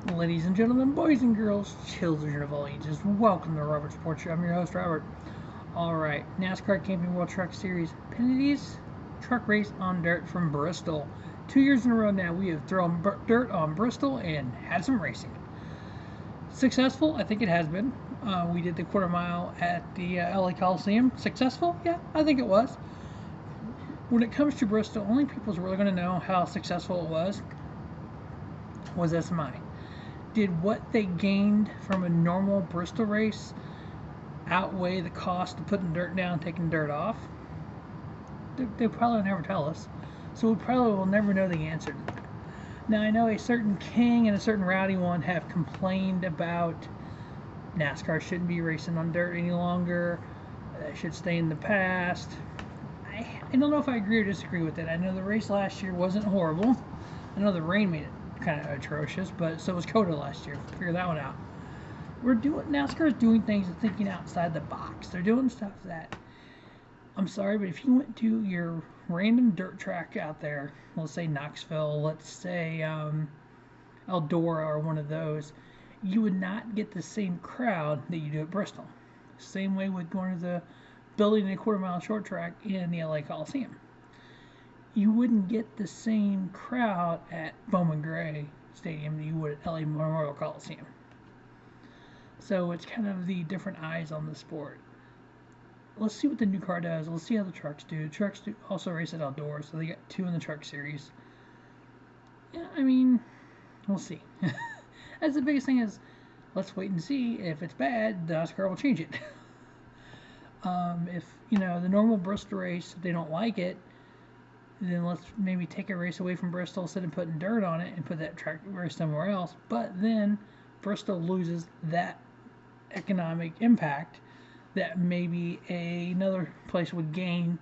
Ladies and gentlemen, boys and girls, children of all ages, welcome to Robert Sports Show. I'm your host, Robert. Alright, NASCAR Camping World Truck Series Pinty's truck race on dirt from Bristol. 2 years in a row now, we have thrown dirt on Bristol and had some racing. Successful? I think it has been. We did the quarter mile at the LA Coliseum. Successful? Yeah, I think it was. When it comes to Bristol, only people's really going to know how successful it was SMI. Did what they gained from a normal Bristol race outweigh the cost of putting dirt down and taking dirt off? They probably never tell us. So we probably will never know the answer to that. Now, I know a certain King and a certain Rowdy one have complained about NASCAR shouldn't be racing on dirt any longer. That should stay in the past. I don't know if I agree or disagree with it. I know the race last year wasn't horrible. I know the rain made it kind of atrocious, but so was Coda last year. Figure that one out. NASCAR is doing things and thinking outside the box. They're doing stuff that, I'm sorry, but if you went to your random dirt track out there, let's say Knoxville, let's say Eldora or one of those, you would not get the same crowd that you do at Bristol. Same way with going to the building a quarter-mile short track in the LA Coliseum. You wouldn't get the same crowd at Bowman Gray Stadium that you would at LA Memorial Coliseum. So it's kind of the different eyes on the sport. Let's see what the new car does. Let's see how the trucks do. The trucks also race at Eldora, so they got 2 in the truck series. Yeah, I mean, we'll see. That's the biggest thing is, let's wait and see. If it's bad, the NASCAR will change it. If, the normal Bristol race, if they don't like it, then let's maybe take a race away from Bristol instead of putting dirt on it and put that track race somewhere else. But then Bristol loses that economic impact that maybe another place would gain,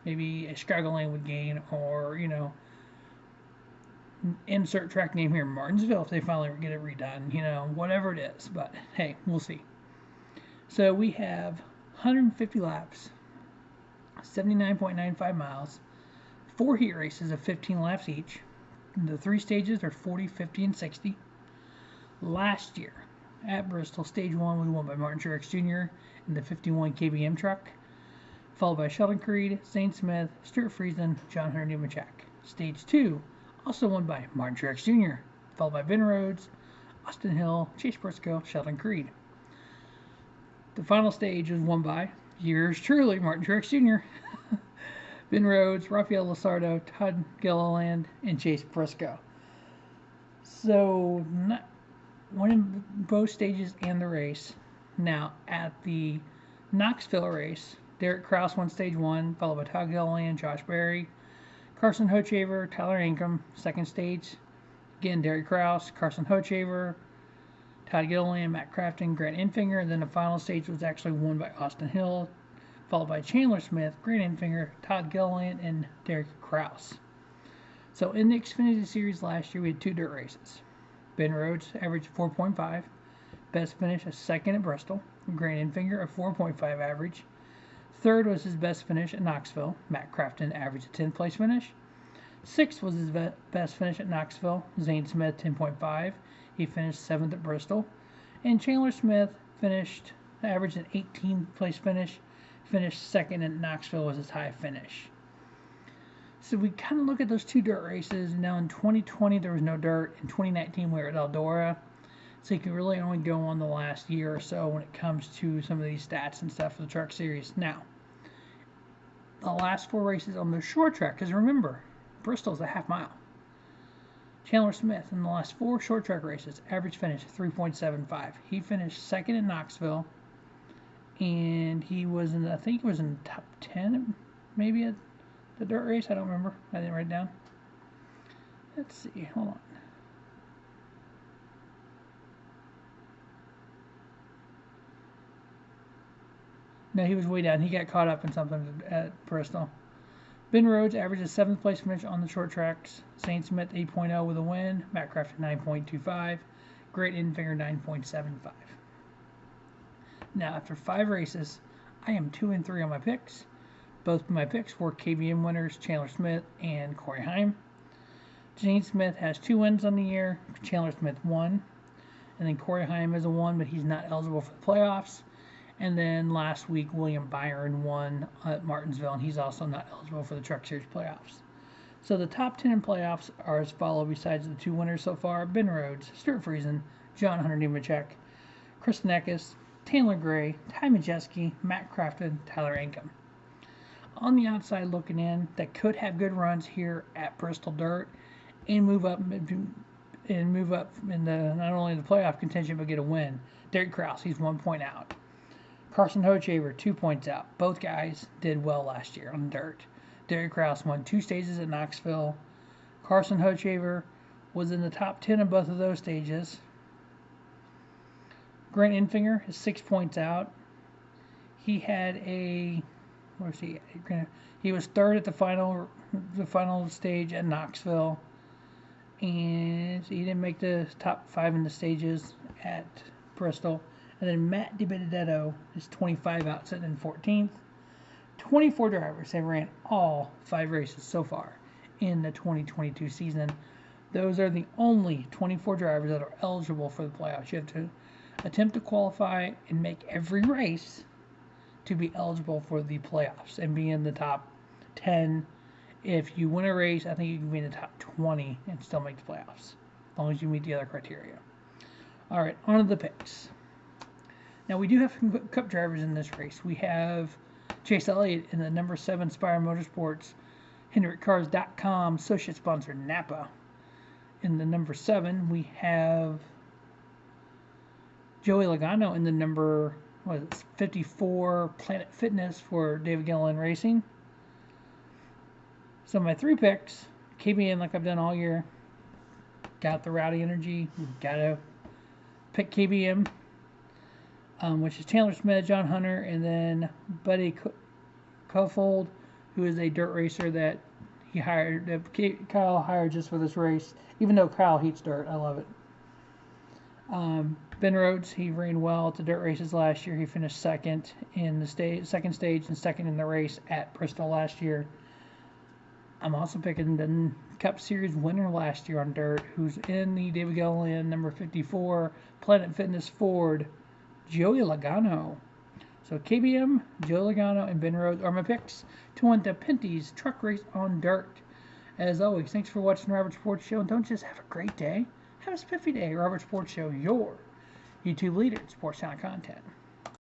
maybe a Chicagoland would gain, or, insert track name here, Martinsville, if they finally get it redone, whatever it is. But hey, we'll see. So we have 150 laps, 79.95 miles, 4 heat races of 15 laps each. The 3 stages are 40, 50, and 60. Last year at Bristol, stage 1 was won by Martin Truex Jr. in the 51 KBM truck, followed by Sheldon Creed, Zane Smith, Stuart Friesen, John Hunter Nemechek. Stage 2, also won by Martin Truex Jr., followed by Ben Rhodes, Austin Hill, Chase Briscoe, Sheldon Creed. The final stage was won by yours truly, Martin Truex Jr., Ben Rhodes, Rafael Luzardo, Todd Gilliland, and Chase Briscoe. So, winning both stages and the race. Now, at the Knoxville race, Derek Kraus won stage 1, followed by Todd Gilliland, Josh Berry, Carson Hochevar, Tyler Ankrum. Second stage, again, Derek Kraus, Carson Hochevar, Todd Gilliland, Matt Crafton, Grant Enfinger. And then the final stage was actually won by Austin Hill, followed by Chandler Smith, Grant Enfinger, Todd Gilliland, and Derek Kraus. So in the Xfinity Series last year, we had 2 dirt races. Ben Rhodes averaged 4.5, best finish a second at Bristol. Grant Enfinger a 4.5 average. Third was his best finish at Knoxville. Matt Crafton averaged a 10th place finish. Sixth was his best finish at Knoxville. Zane Smith 10.5. He finished 7th at Bristol. And Chandler Smith averaged an 18th place finish. Finished 2nd at Knoxville was his high finish. So we kind of look at those 2 dirt races. Now in 2020 there was no dirt. In 2019 we were at Eldora. So you can really only go on the last year or so when it comes to some of these stats and stuff for the truck series. Now, the last 4 races on the short track, because remember, Bristol's a half mile. Chandler Smith in the last 4 short track races, average finish 3.75. He finished 2nd in Knoxville, and I think he was in the top 10 maybe at the dirt race. I don't remember. I didn't write it down. Let's see. Hold on. No, he was way down. He got caught up in something at Bristol. Ben Rhodes averaged a 7th place finish on the short tracks. Zane Smith 8.0 with a win. Matt Crafton 9.25. Grant Enfinger 9.75. Now, after 5 races, I am 2-3 on my picks. Both of my picks were KBM winners, Chandler Smith and Corey Heim. Zane Smith has 2 wins on the year. Chandler Smith 1. And then Corey Heim is a 1, but he's not eligible for the playoffs. And then last week, William Byron won at Martinsville, and he's also not eligible for the Truck Series playoffs. So the top 10 in playoffs are as follow, besides the 2 winners so far: Ben Rhodes, Stuart Friesen, John Hunter Nemechek, Chris Neckes, Taylor Gray, Ty Majeski, Matt Crafton, Tyler Ankrum. On the outside looking in, that could have good runs here at Bristol Dirt and move up in the not only the playoff contention but get a win. Derek Kraus, he's 1 point out. Carson Hochevar, 2 points out. Both guys did well last year on dirt. Derek Kraus won 2 stages at Knoxville. Carson Hochevar was in the top 10 in both of those stages. Grant Enfinger is 6 points out. He had a, where's he? He was third at the final stage at Knoxville, and he didn't make the top 5 in the stages at Bristol. And then Matt DiBenedetto is 25 out, sitting in 14th. 24 drivers have ran all 5 races so far in the 2022 season. Those are the only 24 drivers that are eligible for the playoffs. You have to attempt to qualify and make every race to be eligible for the playoffs and be in the top 10. If you win a race, I think you can be in the top 20 and still make the playoffs, as long as you meet the other criteria. All right, on to the picks. Now, we do have some Cup drivers in this race. We have Chase Elliott in the number 7 Spire Motorsports HendrickCars.com associate sponsor Napa. In the number 7, we have Joey Logano in the number 54 Planet Fitness for David Gilliland Racing. So my 3 picks, KBM like I've done all year. Got the Rowdy Energy. Got to pick KBM. Which is Chandler Smith, John Hunter, and then Buddy Kofold, who is a dirt racer that Kyle hired just for this race. Even though Kyle hates dirt, I love it. Ben Rhodes, he ran well at the dirt races last year. He finished second in the second stage and second in the race at Bristol last year. I'm also picking the Cup Series winner last year on dirt, who's in the David Gilliland number 54 Planet Fitness Ford, Joey Logano. So KBM, Joey Logano, and Ben Rhodes are my picks to win the Pinty's Truck Race on Dirt. As always, thanks for watching the Robert Sports Show, and don't just have a great day, have a spiffy day. Robert Sports Show, your YouTube leader in sports channel content.